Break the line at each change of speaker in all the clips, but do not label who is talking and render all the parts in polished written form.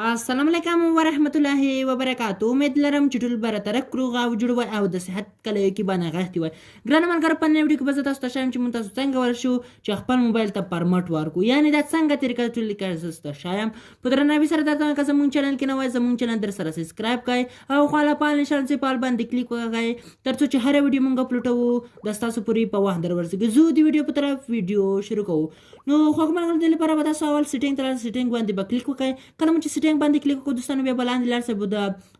السلام علیکم ورحمت الله وبرکاتو. امید لرم چې ټول برطرف روغ او جوړ وای او د صحت کله کې باندې غښتي وای. ګرانه ملګرو په نوې ویډیو کې به زه تاسو ته ښایم چې موږ تاسو څنګه ورشو چې خپل موبایل ته پرمټ ورکړو، یعنې دا څنګه طریقه ټول لیکل زه تاسو ته ښایم. په درناوي سره درته وایم که زموږ چینل کې نه وای زموږ چینل در سره سبسکرایب کړئ او خواله پال نشان چې پال باندې کلیک وکړئ تر څو چې هر ویډیو موږ اپلوډوو د ستاسو پورې په وخت در ورسېږي. زه د ویډیو په طرف ویډیو شروع کوو. نو خوږ ملګرو د لپاره به تاسو اول سیټینګ ته سیټینګ باندې به کلیک وکړئ. کله چې سیټینګ باندې کلیک وکړو دوستانو بیا به لاندې لاړ شئ به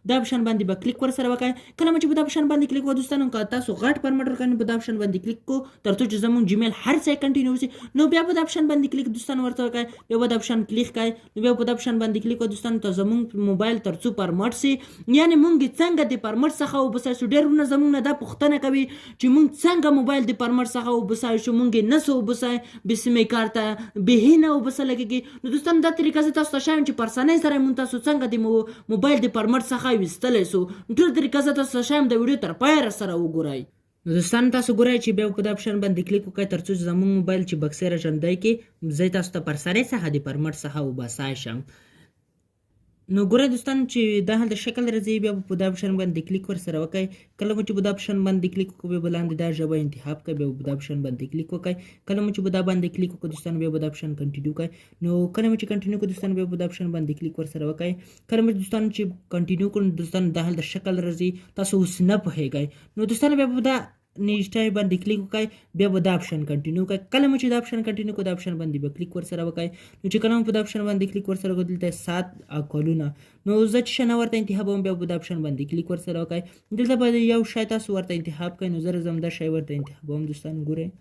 دا اپشن باندې به کلیک ورسره وکړئ. کله چې به دا اپشن باندې کلیک وکړو دوستانو که تاسو غټ پرمټ ورکړئ به دا اپشن باندې کلیک کړو تر څو چې زموږ جیمیل هر ځای کنټینیو شي. نو بیا به دا اپشن باندې کلیک دوستانو ورته وکړئ. بیا به دا اپشن کلیک کړئ. نو بیا به دا اپشن باندې کلیک وکړو دوستانو ته زموږ موبایل تر څو پرمټ شي، یعنې موږ څنګه د پرمټ څخه وباسای شو. ډېرونه زموږ نه دا پوښتنه کوي چې موږ څنګه موبایل د پرمټ څخه وباسای شو، موږ یې نسو وباسای بې سیمې کارته بې نه وباسه لګېږي. نو دوستانو دا طریقه زه تاسو ته ښایم چې په اسانۍ سره موږ تاسو څنګه د موبایل د پرمټ څخه ویستلی سو. ټول طریقه زه تاسو ته ښایم د ویډیو تر پایه سره وګورئ. نو دوستانو تاسو ګورئ چې بیا په دا اپشن باندې کلیک وکړئ تر څو چې زموږ موبایل چې بکسې راژوندی کړي زه تاسو ته په اسانۍ څخه د پرمټ څخه وباسای شم. نو ګورئ دوستانو چې دا هلته شکل راځي بیا په دا اپشن باندې کلیک ورسره وکړئ. کله چې په دا اپشن باندې کلیک وکړو بیا به لاندې دا ژبه انتخاب کړئ، بیا په دا اپشن باندې کلیک وکړئ. کله چې په دا باندې کلیک وکړو دوستانو بیا به دا اپشن کنټینیو کړئ. نو کله چې کنټینیو کړو دوستانو بیا په دا اپشن باندې کلیک ورسره وکړئ. کله دوستانو چې کنټینیو کړو دوستانو دا هلته شکل راځي تاسو اوس نه پوهیږئ. نو دوستانو بیا په دا نیچه باندې کلیک وکړئ بیا به دا اپشن کنټینیو کړئ. کله چې دا اپشن کنټینیو کړو دا اپشن باندې به کلیک ورسره وکړئ. نو چې کله په دا اپشن باندې کلیک ورسره وکړو دلته 7 کلونه نو زه چې شنه ورته انتخابوم بیا په دا اپشن باندې کلیک ورسره وکړئ. دلته به یو شی تاسو ورته انتخاب کړئ. نو زه راځم دا شی ورته انتخابوم دوستانو ګورئ.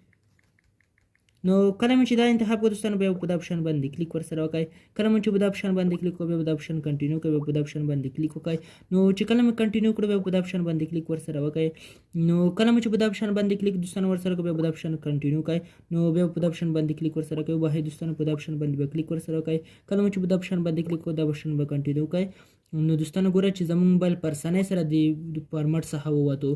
نو کله چې دا انتخاب کړو دوستانو بیا په دا اپشن باندې کلیک ورسره وکړئ. کله چې په دا اپشن باندې کلیک وکړو بیا په دا اپشن کنټینیو کړئ بیا په دا اپشن باندې کلیک وکړئ. نو چې کله کنټینیو کړو بیا په دا اپشن باندې کلیک ورسره وکړئ. نو کله چې په دا اپشن باندې کلیک دوستانو ورسره کړو بیا په دا اپشن کنټینیو کړئ. نو بیا په دا اپشن باندې کلیک ورسره کوئ واه دوستانو په دا اپشن باندې به کلیک ورسره وکړئ. کله چې په دا اپشن باندې کلیک وکړو دا اپشن به کنټینیو کړئ. نو دوستانو ګوره چې زموږ موبایل په اسانۍ سره د پرمټ څخه ووتو.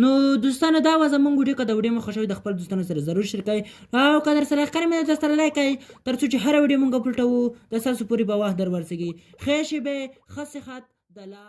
نو دوستانو دا وه زموږ ویډیو. که د ویډیو مو خوښوي د خپل دوستانو سره ضرور شیر کړئ او که در سره ښکاري مې در سره لایک کړئ تر څو چې هره ویډیو موږ اپلوډوو د ستاسو پورې به وخت در ورسېږي. ښې شېبې ښه صحت د الله